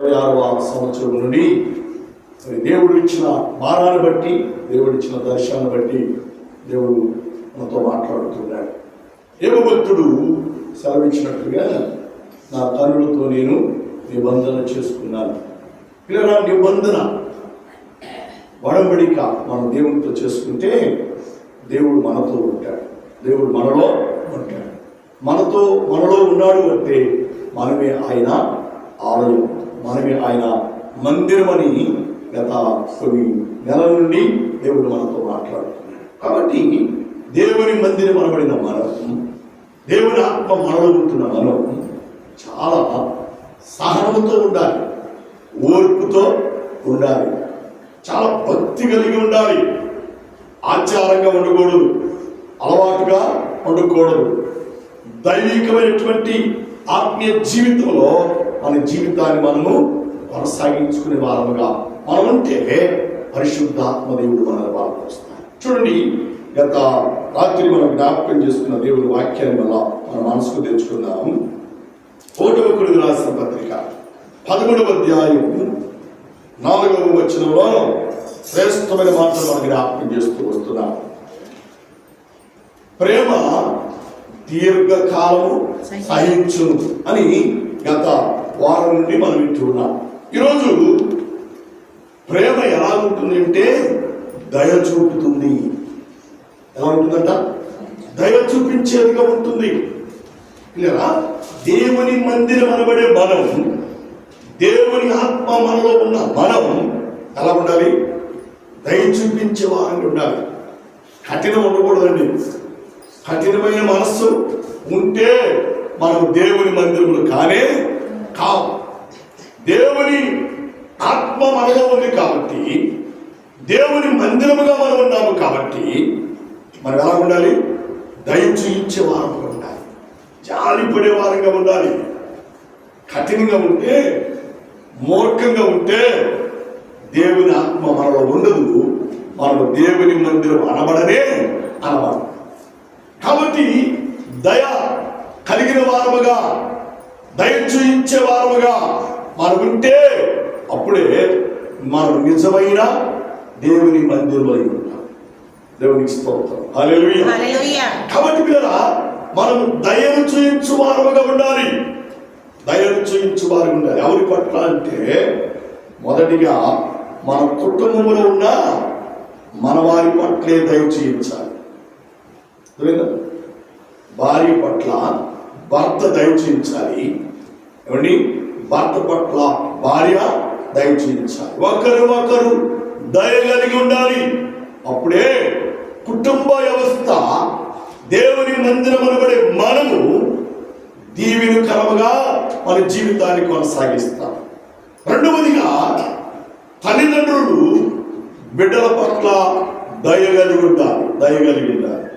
26వ సంవత్సరం నుండి దేవుడు ఇచ్చిన భారాన్ని బట్టి, దేవుడు ఇచ్చిన దర్శనాన్ని బట్టి దేవుడు మనతో మాట్లాడుతున్నాడు. యోబు భక్తుడు సెలవిచ్చినట్లుగా నా కనులతో నేను నిబంధన చేసుకున్నాను. పిల్లల నిబంధన వడంబడిక మనం దేవునితో చేసుకుంటే దేవుడు మనతో ఉంటాడు, దేవుడు మనలో ఉంటాడు. మనలో ఉన్నాడు అంటే మనమే ఆయన ఆలయం, మనమే ఆయన మందిరం అని గత కొన్ని నెలల నుండి దేవుడు మనతో మాట్లాడుతున్నాడు. కాబట్టి దేవుని మందిరం అనబడిన మనం, దేవుని ఆత్మ మనలో ఉంటున్న మనం చాలా సహనంతో ఉండాలి, ఓర్పుతో ఉండాలి, చాలా భక్తి కలిగి ఉండాలి. ఆచారంగా ఉండకూడదు, అలవాటుగా ఉండకూడదు. దైవికమైనటువంటి ఆత్మీయ జీవితంలో మన జీవితాన్ని మనము కొనసాగించుకునే వారముగా మనం ఉంటే పరిశుద్ధాత్మ దేవుడు మనల్ని బలపరుస్తాడు. చూడండి, గత రాత్రి మనం జ్ఞాపకం చేసుకున్న దేవుని వాక్యాన్ని వల్ల మన మనసుకు తెచ్చుకుందాం. 1వ కొరింథీయులకు రాసిన పత్రిక 13వ అధ్యాయం 4వ వచనంలో శ్రేష్టమైన మాటలు మనం జ్ఞాపకం చేస్తూ వస్తున్నాం. ప్రేమ దీర్ఘకాలము సహించును అని గత వారం నుండి మనం వింటున్నాం. ఈరోజు ప్రేమ ఎలా ఉంటుంది అంటే దయ చూపుతుంది. ఎలా ఉంటుందంట? దయ చూపించేదిగా ఉంటుంది. లేదా దేవుని మందిరం అనబడే మనం, దేవుని ఆత్మ మనలో ఉన్న మనం ఎలా ఉండాలి? దయ చూపించే వారంగా ఉండాలి. కఠినం ఉండకూడదండి. కఠినమైన మనస్సు ఉంటే మనం దేవుని మందిరములు కానే కావు. దేవుని ఆత్మ మనలో ఉంది కాబట్టి, దేవుని మందిరముగా మనం ఉన్నాము కాబట్టి మనం ఎలా ఉండాలి? దయ చూయించే వారంగా ఉండాలి, జాలిపడే వారంగా ఉండాలి. కఠినంగా ఉంటే, మూర్ఖంగా ఉంటే దేవుని ఆత్మ మనలో ఉండదు, మనము దేవుని మందిరం అనబడనే అనబడదు. కాబట్టి దయ కలిగిన వారముగా, దయ చూయించే వారముగా మనం ఉంటే అప్పుడే మనం నిజమైన దేవుని మందిరంలో ఉంటాం. దేవునికి స్తోత్రం, హల్లెలూయా. కాబట్టి పిల్లరా, మనం దయను చూయించు వారముగా ఉండాలి, దయను చూయించు వారు ఉండాలి. ఎవరి పట్ల అంటే మొదటిగా మన కుటుంబంలో ఉన్న మన వారి పట్లే దయ చూయించాలి. భార్య పట్ల భర్త దయ చూయించాలి. ఏమండి? భర్త పట్ల భార్య దయ చూయించాలి. ఒకరు దయ కలిగి ఉండాలి. అప్పుడే కుటుంబ వ్యవస్థ, దేవుని మందిరం అనబడే మనము దీవెనకరముగా మన జీవితాన్ని కొనసాగిస్తాం. రెండవదిగా తల్లిదండ్రులు బిడ్డల పట్ల దయ కలిగి ఉండాలి.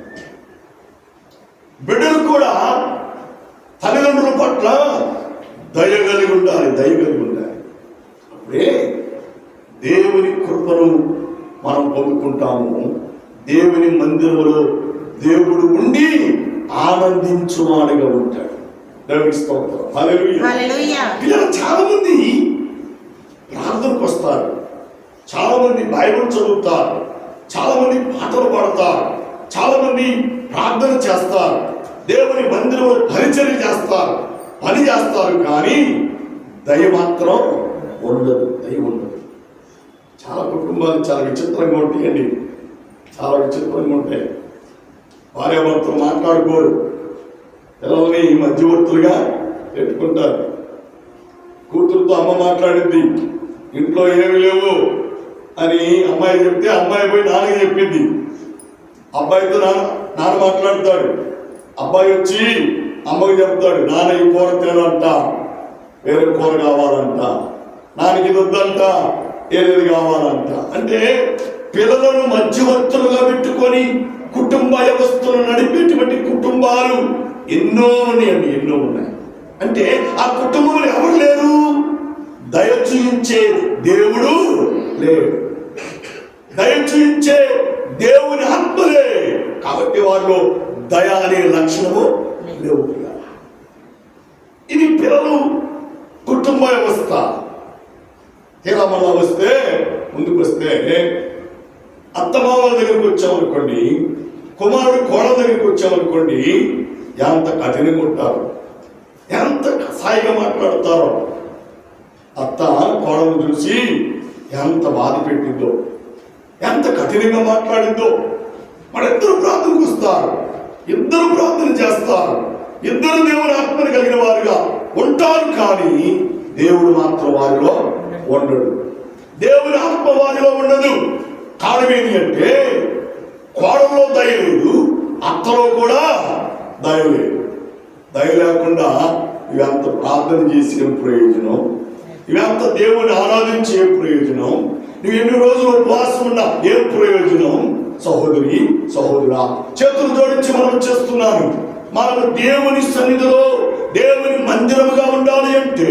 బిడ్డలు కూడా తల్లిదండ్రుల పట్ల దయ కలిగి ఉండాలి. అప్పుడే దేవుని కృపను మనం పొందుకుంటాము. దేవుని మందిరంలో దేవుడు ఉండి ఆనందించువాడిగా ఉంటాడు. దేవునికి స్తోత్రం, హల్లెలూయా. చాలా మంది ప్రార్థనకు వస్తారు, చాలా మంది బైబిల్ చదువుతారు, చాలా మంది పాటలు పాడతారు, చాలా మంది ప్రార్థన చేస్తారు, దేవుని మందిరంలో పరిచర్య చేస్తారు, పని చేస్తారు. కానీ దయ మాత్రం ఉండదు. చాలా కుటుంబాలు చాలా విచిత్రంగా ఉంటాయండి, చాలా విచిత్రంగా ఉంటాయి. భార్యాభర్తలు మాట్లాడుకోరు, పిల్లల్ని మధ్యవర్తులుగా పెట్టుకుంటారు. కూతురుతో అమ్మ మాట్లాడింది, ఇంట్లో ఏమి లేవు అని అమ్మాయి చెప్తే అమ్మాయి పోయి నాన్నకి చెప్పింది. అబ్బాయితో నాన్న మాట్లాడతాడు. అబ్బాయి వచ్చి అమ్మకి చెప్తాడు, నాన్న ఈ కూర తినంట, వేరే కూర కావాలంట, నాన్నకి ఇది వద్దంట, ఏది కావాలంట. అంటే పిల్లలను మధ్యవర్తులుగా పెట్టుకొని కుటుంబ వ్యవస్థను నడిపేటువంటి కుటుంబాలు ఎన్నో ఉన్నాయి. అంటే ఆ కుటుంబంలో ఎవరు లేరు? దయ చూయించే దేవుడు లేడు, దయ చూయించే దేవుని ఆత్మలే. కాబట్టి వారిలో దయ అనే లక్షణము లేవు. ఇది పిల్లలు కుటుంబ వ్యవస్థ, తీరా మళ్ళా వస్తే ముందుకు వస్తే అత్తమామల దగ్గరికి వచ్చామనుకోండి, కుమారుడు కోడల దగ్గరికి వచ్చామనుకోండి, ఎంత కఠినంగా ఉంటారు, ఎంత సాయిగా మాట్లాడతారో. అత్త కోడలు చూసి ఎంత బాధ పెట్టిందో, ఎంత కఠినంగా మాట్లాడిందో. మరిద్దరు ప్రార్థనకు వస్తారు, ఇద్దరు ప్రార్థన చేస్తారు, ఇద్దరు దేవుని ఆత్మని కలిగిన వారుగా ఉంటారు. కానీ దేవుడు మాత్రం వారిలో ఉండడు, దేవుని ఆత్మ వారిలో ఉండదు. కారణం ఏంటి అంటే కోడల్లో దయ లేదు, అత్తలో కూడా దయ లేదు. దయ లేకుండా ఇవంత ప్రార్థన చేసి ఏం ప్రయోజనం, ఇవంత దేవుని ఆరాధించి ఏం ప్రయోజనం, నువ్వు ఎన్ని రోజులు ఉపవాసం ఉన్నా ఏం ప్రయోజనం? సహోదరి సహోదరా, చేతులు జోడించి మనం చేస్తున్నాను. మనము దేవుని సన్నిధిలో దేవుని మందిరముగా ఉండాలి అంటే,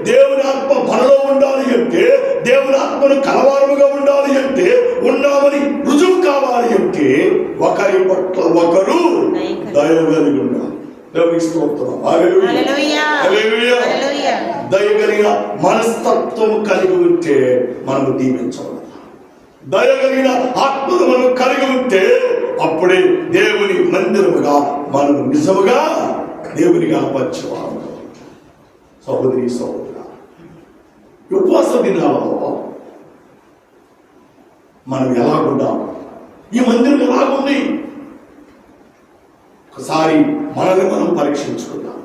దేవుని ఆత్మ మనలో ఉండాలి అంటే, దేవుని ఆత్మను కలవారముగా ఉండాలి అంటే, ఉన్నామని రుజువు కావాలి అంటే ఒకరి పట్ల ఒకరు దయ కలిగి ఉండాలి. దేవునికి స్తోత్రం. హల్లెలూయా హల్లెలూయా. దయ కలిగిన మనస్తత్వం కలిగి ఉంటే మనము దీవించవచ్చు. దయ కలిగిన ఆత్మను మనం కలిగి ఉంటే అప్పుడే దేవుని మందిరముగా మనం నిజముగా దేవునిగా పంచేవారు. సహోదరి సహోదర, ఉపవాస దినాలలో మనం ఎలాగున్నాం, ఈ మందిరం ఎలాగుంది, ఒకసారి మనల్ని మనం పరీక్షించుకుందాం,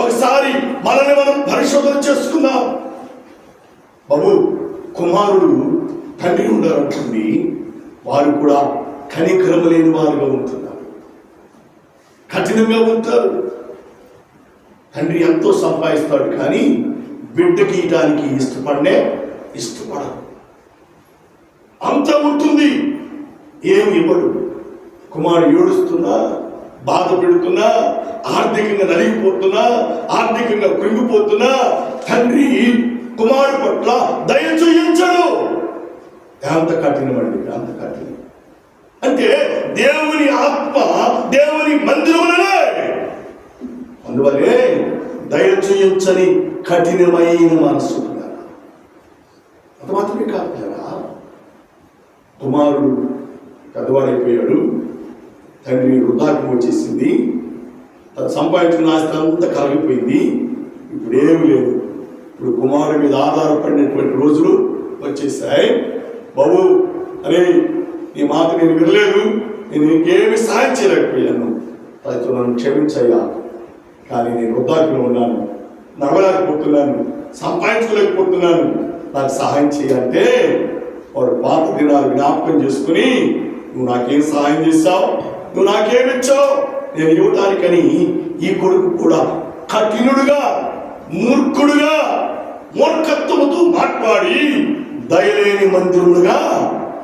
ఒకసారి మనల్ని మనం పరిశోధన చేసుకుందాం. బాబు, కుమారుడు తండ్రి ఉండాలనుకుంది, వారు కూడా కనికరము లేని వారుగా ఉంటున్నారు, కఠినంగా ఉంటారు. తండ్రి ఎంతో సంపాదిస్తాడు, కానీ బిడ్డకి ఇయటానికి ఇష్టపడరు. అంతా ఉంటుంది, ఏమి ఇవ్వడు. కుమారుడు ఏడుస్తున్నా, బాధ పెడుతున్నా, ఆర్థికంగా నలిగిపోతున్నా, ఆర్థికంగా కృంగిపోతున్నా, తండ్రి కుమారుడు పట్ల దయ చూయించడు. ఎంత కఠినమండి, ఎంత కఠినం అంటే దేవుని ఆత్మ దేవుని మందిరములనే. అందువల్లే దయ చూయించని కఠినమైన మనసు. అంత మాత్రమే కాదు కదా, కుమారుడు పెద్దవాడైపోయాడు, తండ్రి వృద్ధాప్యం వచ్చేసింది, తను సంపాదించిన ఆస్తి అంతా కలిగిపోయింది, ఇప్పుడు ఏమి లేదు. ఇప్పుడు కుమారుడి మీద ఆధారపడినటువంటి రోజులు వచ్చేసాయి. బాబు, అరే నీ మాట నేను వినలేదు, నేను ఇంకేమి సాయం చేయలేకపోయాను, రైతు నన్ను క్షమించయ్యా, కానీ నేను వృద్ధాప్యంలో ఉన్నాను, నడవలేకపోతున్నాను, సంపాదించుకోలేకపోతున్నాను, నాకు సహాయం చేయాలంటే వాడు పాత దినాలు జ్ఞాపకం చేసుకుని, నువ్వు నాకేం సహాయం చేశావు, నువ్వు నాకేమిచ్చావు, నేను ఇవ్వటానికని ఈ కొడుకు కూడా కఠినుడుగా, మూర్ఖుడుగా, మూర్ఖత్వముతో మాట్లాడి దయలేని మందిరులుగా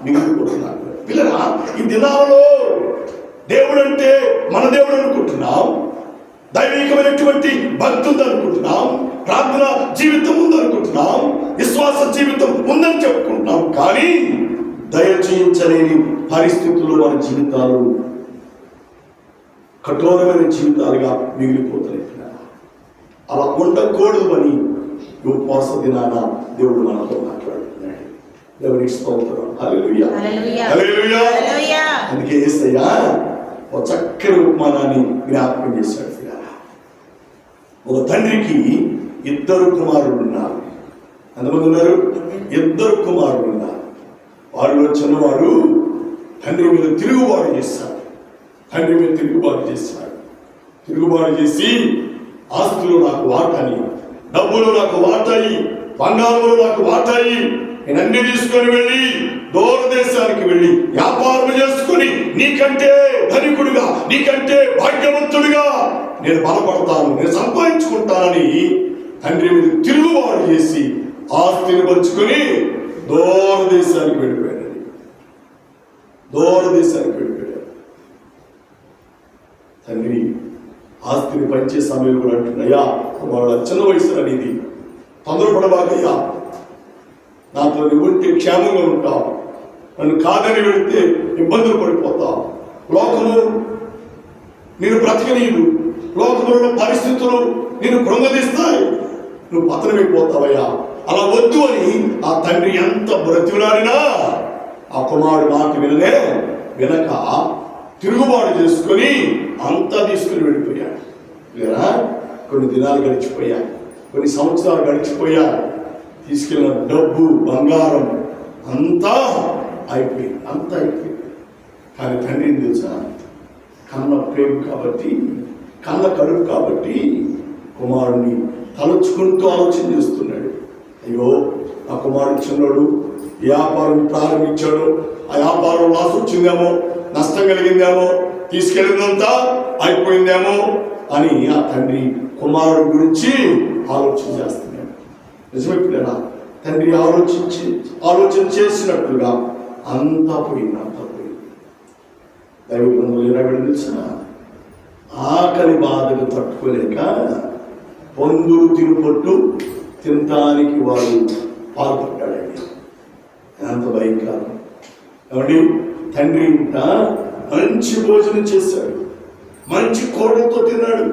మిగిలిపోతున్నారు. పిల్లరా, ఈ దినాలలో దేవుడు అంటే మన దేవుడు అనుకుంటున్నాం, దైవికమైనటువంటి భక్తి ఉందనుకుంటున్నాం, ప్రార్థన జీవితం ఉందనుకుంటున్నాం, విశ్వాస జీవితం ఉందని చెప్పుకుంటున్నాం, కానీ దయ చేయించలేని పరిస్థితుల్లో మన జీవితాలు కఠోరమైన జీవితాలుగా మిగిలిపోతున్నాయి. అలా ఉండకూడదు అని ఉపవాస దినాన దేవుడు మనతో మాట్లాడుతున్నాడు. దేవునికి స్తోత్రం. హల్లెలూయా హల్లెలూయా. అందుకే యేసయ్య ఒక చక్కని ఉపమానాన్ని జ్ఞాపకం చేశాడు. ఒక తండ్రికి ఇద్దరు కుమారులు ఉన్నారు. ఎంతమంది ఉన్నారు? ఇద్దరు కుమారులు ఉన్నారు. వారిలో చిన్నవాడు తండ్రి మీద తిరుగుబాటు చేశాడు. తిరుగుబాటు చేసి ఆస్తులు నాకు వాటాయి, డబ్బులు నాకు వాటాయి, బంగారంలో నాకు వాటాయి, నేను అన్ని తీసుకొని వెళ్ళి దూరదేశానికి వెళ్ళి వ్యాపారం చేసుకుని నీకంటే ధనికుడిగా, నీకంటే భాగ్యవంతుడిగా నేను బలపడతాను, నేను సంపాదించుకుంటానని తండ్రి మీద తిరుగుబాటు చేసి ఆస్తిని పంచుకొని దూరదేశానికి వెళ్ళిపోయాడు. తండ్రి ఆస్తిని పంచే సమయం కూడా అంటున్నాయా, వాళ్ళ చిన్న వయసు అనేది తొందరపడబాకయ్యా, నాతో నువ్వు ఉంటే క్షేమంగా ఉంటావు, నన్ను కాదని వెళితే ఇబ్బందులు పడిపోతావు, లోకము నేను బ్రతకనీయుడు, లోకంలో పరిస్థితులు నేను కృంగదీస్తాయి, నువ్వు పతనమైపోతావయ్యా, అలా వద్దు అని ఆ తండ్రి ఎంత బ్రతిమలాడినా ఆ కుమారుడు మాట వినక తిరుగుబాటు చేసుకొని అంతా తీసుకుని వెళ్ళిపోయాడు. లేదా కొన్ని దినాలు గడిచిపోయాయి, కొన్ని సంవత్సరాలు గడిచిపోయాయి. తీసుకెళ్ళిన డబ్బు, బంగారం అంతా అయిపోయింది. కానీ తండ్రి ఏం తెలుసా, కన్న ప్రేమ కాబట్టి, కన్న కడుపు కాబట్టి కుమారుడిని తలుచుకుంటూ ఆలోచన చేస్తున్నాడు. అయ్యో ఆ కుమారుడు చిన్నాడు, వ్యాపారం ప్రారంభించాడు, ఆ వ్యాపారం లాస్ వచ్చిందేమో, నష్టం కలిగిందేమో, తీసుకెళ్ళినంతా అయిపోయిందేమో అని ఆ తండ్రి కుమారుడు గురించి ఆలోచన చేస్తున్నాడు. నిజమే పిల్లరా, తండ్రి ఆలోచన చేసినట్లుగా అంతా పోయింది. దైవ గ్రంథంలో ఎలాగ తెలిసిన ఆకలి బాధకు తట్టుకోలేక పొందులు తినుపొట్టు తినటానికి వాడు పాల్పడ్డాడండి. ఎంత భయంకరం ఏమండి. తండ్రి ఇంట మంచి భోజనం చేశాడు, మంచి కోడలతో తిన్నాడు,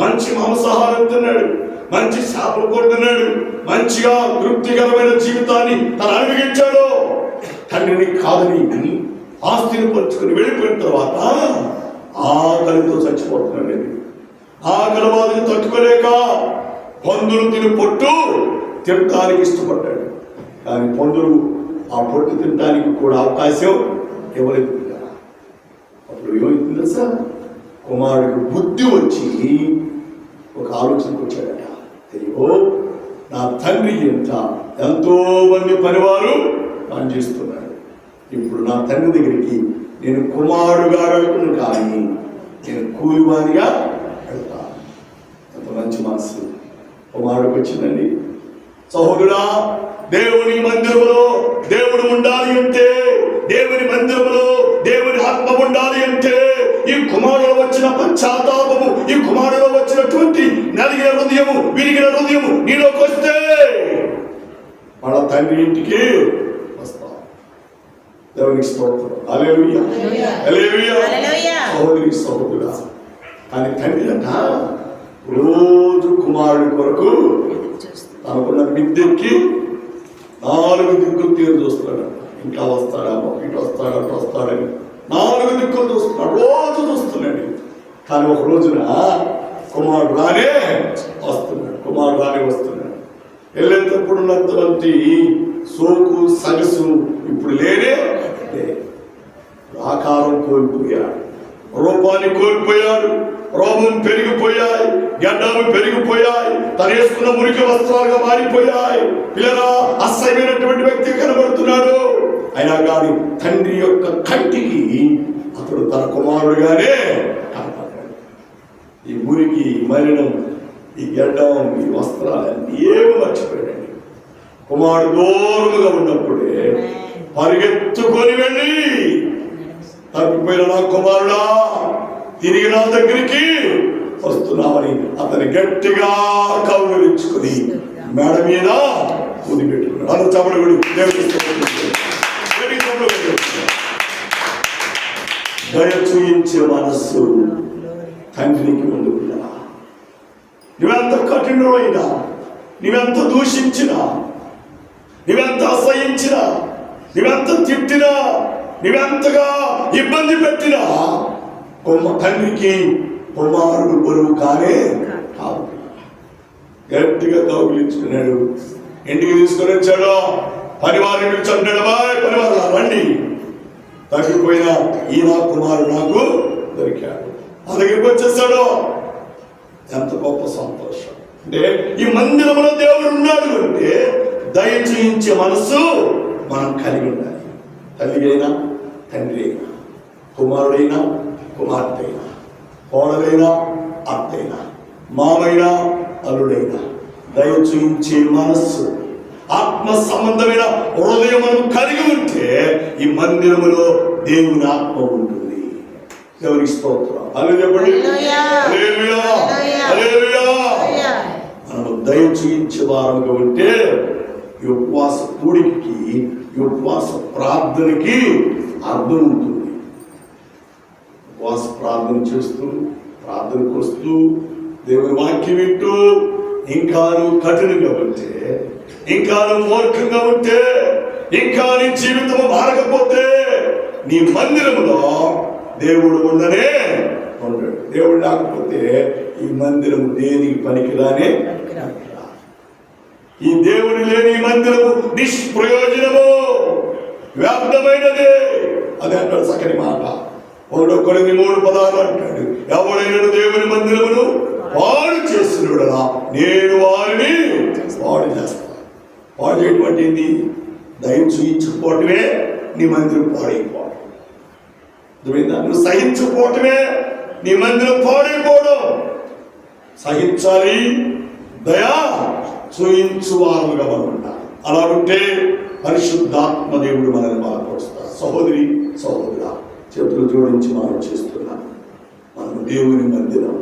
మంచి మాంసాహారం తిన్నాడు, మంచి చేపల కూర తిన్నాడు, మంచిగా తృప్తికరమైన జీవితాన్ని తను అనుభవించాడు. తండ్రిని కాదని ఆస్తిని పంచుకొని వెళ్ళిపోయిన తర్వాత ఆకలితో చచ్చిపోతున్నాడు. ఆకలి బాధని తట్టుకోలేక పందులు తిని పొట్టు తినటానికి ఇష్టపడ్డాడు. కానీ పందులు ఆ పొట్టు తినటానికి కూడా అవకాశం ఇవ్వలేదు. అప్పుడు ఏమైంది తెలుసా, కుమారుడికి బుద్ధి వచ్చి ఒక ఆలోచనకు వచ్చాడట. అయ్యో నా తండ్రి ఎంతో మంది పనివారు పనిచేస్తున్నాడు, ఇప్పుడు నా తండ్రి దగ్గరికి నేను కుమారుడుగా వెళ్తున్నాను, కానీ నేను కూలివారిగా వెళ్తాను. ఎంత మంచి మనసు కుమారుడికి వచ్చిందండి. సహోదరుడా, దేవుని మందిరంలో దేవుడు ఉండాలి అంటే, దేవుని మందిరంలో దేవుని ఆత్మ ఉండాలి అంటే, ఈ కుమారుడు వచ్చిన పశ్చాత్తాపము, ఈ కుమారుడు వచ్చినటువంటి నలిగిన హృదయము, విరిగిన హృదయము నీలోకి వస్తే వాళ్ళ తండ్రి ఇంటికి వస్తాం. దేవునికి స్తోత్రం. హల్లెలూయా, హల్లెలూయా. సహోదరి సహోదరుడా, కానీ తండ్రి అంట రోజు కుమారుడి కొరకు తనకున్న విద్యకి 4 దిక్కులు తీరు చూస్తున్నాడు. ఇంకా వస్తాడేమో, ఇటు వస్తాడు, అటు వస్తాడని 4 దిక్కులు చూస్తున్నాడు, రోజు చూస్తున్నాడు. కానీ ఒక రోజున కుమారుడు రానే వస్తున్నాడు. వెళ్ళేటప్పుడు ఉన్నటువంటి సోకు సగసు ఇప్పుడు లేనే, ఆకారం కోల్పోయాడు, రూపాన్ని కోల్పోయాడు, రోమం పెరిగిపోయాయి, గడ్డాలు పెరిగిపోయాయి, తను వేసుకున్న మురికి వస్త్రాలుగా మారిపోయాయి. పిల్లరా, అసహ్యమైనటువంటి వ్యక్తి కనబడుతున్నాడు. అయినా కానీ తండ్రి యొక్క కంటికి అతడు తన కుమారుడుగానే కనపడ్డాడు. ఈ మురికి, మలినం, ఈ గడ్డం, ఈ వస్త్రాలన్నీ ఏమి మర్చిపోయాడండి. కుమారుడు దూరముగా ఉన్నప్పుడే పరిగెత్తుకొని వెళ్ళి, తప్పిపోయిన నా కుమారుడా తిరిగి నా దగ్గరికి వస్తున్నామని అతని గట్టిగా కౌగిలించుకుని మేడ మీద ముడి పెట్టుకున్నాడు. అందరూ చప్పట్లు కొట్టి దయ చూయించే మనస్సు తండ్రికి ముందు. నువ్వెంత కఠినమైనా, నువ్వెంత దూషించినా, నువ్వెంత అసహించినా, నువ్వెంత తిట్టినా, నువ్వెంతగా ఇబ్బంది పెట్టినా తండ్రికి కుమారుడు బరువు కానే కాదు. గట్టిగా కౌగిలించుకున్నాడు. ఇంటికి తీసుకొని వచ్చాడు. పనివారిని పిలిచాడు. పనివారు రండి, తగ్గిపోయిన ఈ నా కుమారుడు నాకు దొరికాడు. ఆ దగ్గరికి వచ్చేసాడు. ఎంత గొప్ప సంతోషం అంటే, ఈ మందిరంలో దేవుడు ఉన్నాడు అంటే దయచేయించే మనస్సు మనం కలిగి ఉండాలి. తల్లి అయినా, తండ్రి అయినా, కుమారుడైనా, కుమార్తె అయినా, కోడలైనా, అత్తైనా, మామైనా, అల్లుడైనా దయ చూయించే మనస్సు, ఆత్మ సంబంధమైన హృదయం మనం కలిగి ఉంటే ఈ మందిరములో దేవుని ఆత్మ ఉంటుంది. దేవునికి స్తోత్రం. హల్లెలూయా, హల్లెలూయా, హల్లెలూయా. మనం దయ చూయించే వారంగా ఉంటే ఈ ఉపవాస కూడికి, ఈ ఉపవాస ప్రార్థనకి అర్థం ఉంటుంది. ఉపవాస ప్రార్థన చేస్తూ, ప్రార్థనకు వస్తూ, దేవుని వాక్యం వింటూ, ఇంకా నువ్వు కఠినంగా ఉంటే, ఇంకా నువ్వు మూర్ఖంగా ఉంటే, ఇంకా నీ జీవితం మారకపోతే నీ మందిరములో దేవుడు ఉండనే ఉండడు. దేవుడు లేకపోతే ఈ మందిరము దేనికి పనికిరానే. ఈ దేవుడు లేని మందిరము నిష్ప్రయోజనము, వ్యర్థమైనదే. అదే అంటాడు చక్కని మాట. 1 కొరింథీ 3:16 అంటాడు, ఎవడైనా దేవుని మందిరమును పాడు చేస్తున్నాడులా నేను వారిని పాడు చేస్తాను. పాడు చేయటువంటి ఏంది? దయ చూయించుకోవటమే నీ మందిరం పాడైపోవడం. నువ్వు సహించుకోవటమే నీ మందిరం పాడైపోవడం. సహించాలి, దయా చూయించువారుగా మనం ఉండాలి. అలా ఉంటే పరిశుద్ధాత్మ దేవుడు మనల్ని బలపరుస్తాడు. సహోదరి సహోదరుడా, చేతులు జోడించి మనం చేస్తున్నాం. మనం దేవుని మందిరం.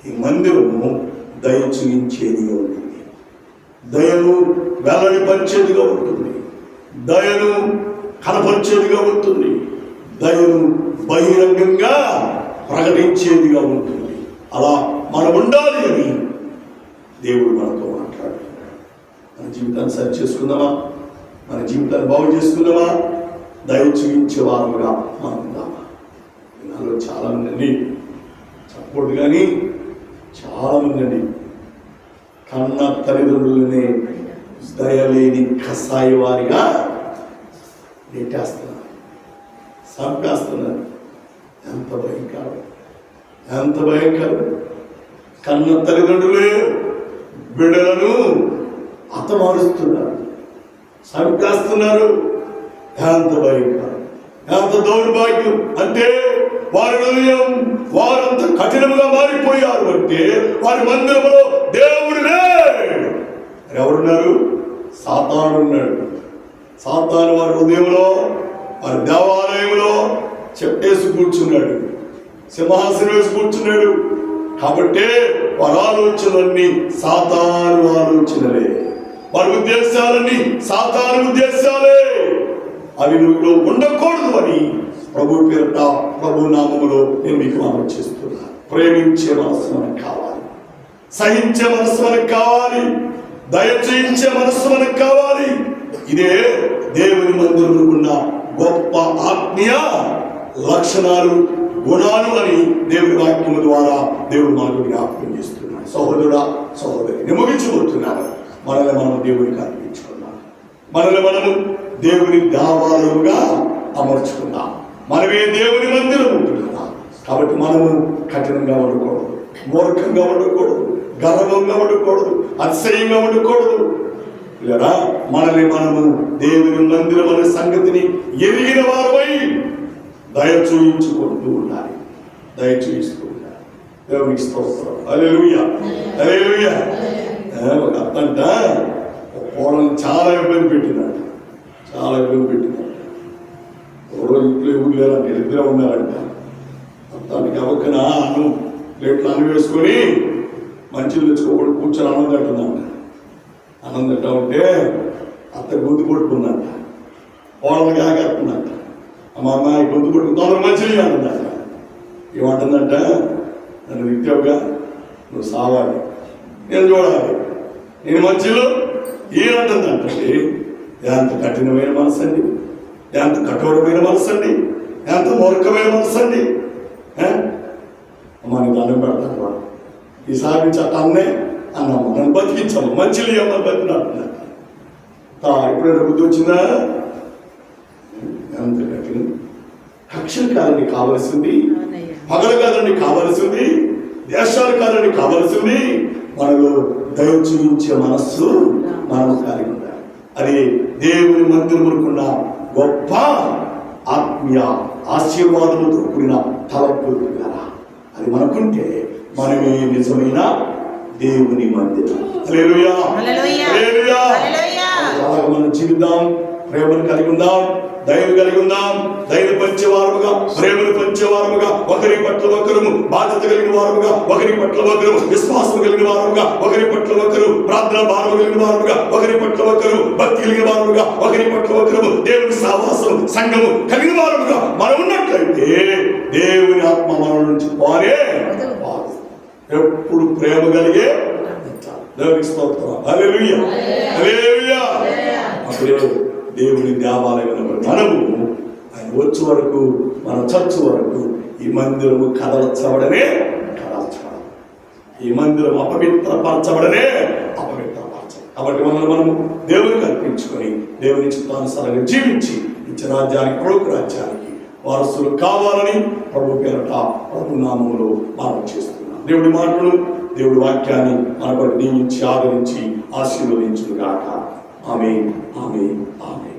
ఈ మందిరము దయ చూయించేదిగా ఉంటుంది, దయను వెల్లడిపరిచేదిగా ఉంటుంది, దయను కనపరిచేదిగా ఉంటుంది, దయను బహిరంగంగా ప్రకటించేదిగా ఉంటుంది. అలా మనం ఉండాలి అని దేవుడు మనతో మాట్లాడుతున్నాడు. మన జీవితాన్ని సరి చేసుకుందామా? మన జీవితాన్ని బాగు చేసుకుందామా? దయ చూపించే వారుగా మనం ఉందామా? నాలో చాలా మంది అండి, చెప్పకూడదు కానీ చాలా మంది అండి కన్న తల్లిదండ్రులనే దయలేని కసాయి వారిగా నెట్టేస్తున్నారు, చంపేస్తున్నారు. ఎంత భయంకరం, ఎంత భయంకరం! కన్న తల్లిదండ్రులే బిడ్డలను హతమారుస్తున్నారు, చంపేస్తున్నారు. ఎంత భయంకరం, ఎంత దౌర్భాగ్యం! అంటే వారి హృదయం వారంత కఠినముగా మారిపోయారు. అంటే వారి మందిరంలో దేవుడు లేడు. ఎవరున్నారు? సాతాను ఉన్నాడు. సాతాను వారి హృదయంలో, వారి దేవాలయంలో చెప్పేసి కూర్చున్నాడు, సింహాసనం వేసి కూర్చున్నాడు. కాబట్టి వారి ఆలోచనలన్నీ సాతాను ఆలోచనలే, వారి ఉద్దేశాలన్నీ సాతాను ఉద్దేశాలే. అవి నువ్వు ఉండకూడదు అని ప్రభు పేరిట, ప్రభు నామములో నేను మీకు మనం చేస్తున్నా. ప్రేమించే మనస్సు మనకు కావాలి, సహించే మనస్సు మనకు కావాలి, దయచేయించే మనస్సు మనకు కావాలి. ఇదే దేవుని మందిరంలో ఉన్న గొప్ప ఆత్మీయ లక్షణాలు, గుణాలు అని దేవుని వాక్యము ద్వారా దేవుడు మనకు జ్ఞాపకం చేస్తున్నాడు. సహోదరుడా, సహోదరి, నేను ముగించబోతున్నాను. మనల్ని మనం దేవునికి అర్పించుకున్నాం, మనల్ని మనము దేవుని దేవాలయముగా అమర్చుకున్నాం. మనమే దేవుని మందిరం ఉంటున్నాం. కాబట్టి మనము కఠినంగా ఉండకూడదు, మూర్ఖంగా ఉండకూడదు, గర్వంగా ఉండకూడదు, అతిశయంగా ఉండకూడదు. లేదా మనల్ని మనము దేవుని మందిరం అనే సంగతిని ఎరిగిన వారమై దయ చూయించుకుంటూ ఉండాలి, దయ చూయిస్తూ ఉండాలి. దేవునికి స్తోత్రం. హల్లెలూయా, హల్లెలూయా. ఒక అత్తంట కోడలను చాలా ఇబ్బంది పెట్టినాడు, చాలా ఇబ్బంది పెట్టినాడు. రోజు ఇంట్లో ఎవరు లేరంట, ఇద్దరే ఉన్నారంట. అత్తానికి అవక్కన అన్నం ప్లేట్లు అన్నం వేసుకొని మంచిలు తెచ్చుకోకూడదు కూర్చొని అన్నం తింటుందంట. అన్నం తింటా ఉంటే అత్త గొంతు కొట్టుకుందంట, కోడలు కాకేస్తుందంట. మా అమ్మాయి గొంతు కొట్టుకుని తొందర మంచిలు అంటుందంట. ఏమంటుందంట, నన్ను విద్యావుగా నువ్వు సావాలి, నేను చూడాలి, నేను మంచిలో ఏమంటుందంటే, ఎంత కఠినమైన మనసు అండి, ఎంత కఠోరమైన మనసు అండి, ఎంత మూర్ఖమైన మనసు అండి. అమ్మా నీకు దండం పెడతాను, ఈసారి నుంచి అట్ట అన్నే అన్నమ్మ నన్ను బతికించమ్మ, మంచిలు ఇవ్వమని బతికినట్టున్నా. ఎప్పుడైనా బుద్ధి వచ్చిందా? ఎంత కఠినం! కక్షలు కాదని కావలసింది, పగలు కాదని కావలసింది, దేశాలు కాదని కావలసింది, మనలో దయ చూపించే మనస్సు మనం కలిగి ఉండాలి. అది దేవుని మందిరముకున్న గొప్ప ఆత్మీయ ఆశీర్వాదములతో కూడిన తలంపు కదా. అది మనకుంటే మనమే నిజమైన దేవుని మందిరం. హల్లెలూయా, హల్లెలూయా. అలాగే మనం జీవిద్దాం, ప్రేమను కలిగి ఉందాం, దయను కలిగి ఉందాం. దయను పంచేవారముగా, ప్రేమను పంచేవారముగా, ఒకరి పట్ల ఒకరు బాధ్యత కలిగిన వారముగా, ఒకరి పట్ల ఒకరు విశ్వాసం కలిగిన వారముగా, ఒకరి పట్ల ఒకరు ప్రార్థనా భారం కలిగిన వారముగా, ఒకరి పట్ల ఒకరు భక్తి కలిగిన వారముగా, ఒకరి పట్ల ఒకరు దేవుని సహవాసం సంఘము కలిగిన వారముగా మనం ఉన్నట్లయితే దేవుని ఆత్మ మన నుంచి పోనే. ఎప్పుడు ప్రేమ కలిగే దేవునికి స్తోత్రం. హల్లెలూయా, హల్లెలూయా. అప్పుడే దేవుని దేవాలయం మనము ఆయన వచ్చే వరకు, మన చర్చ్ వరకు ఈ మందిరము కదల్చబడనే కదల్చబడదు, ఈ మందిరం అపవిత్రపరచబడనే అపవిత్రపరచబడదు. కాబట్టి మనము దేవునికి అర్పించుకొని దేవుని చిత్తానుసారంగా జీవించి ఇచ్చే రాజ్యానికి, కొడుకు రాజ్యానికి వారసులు కావాలని ప్రభు పేరట ప్రభు నామములో మనం చేస్తున్నాం. దేవుడి మాటలు, దేవుడి వాక్యాన్ని మన కొరకు దీవించి ఆదరించి ఆశీర్వదించుగాక. ఆమేన్, ఆమేన్, ఆమేన్.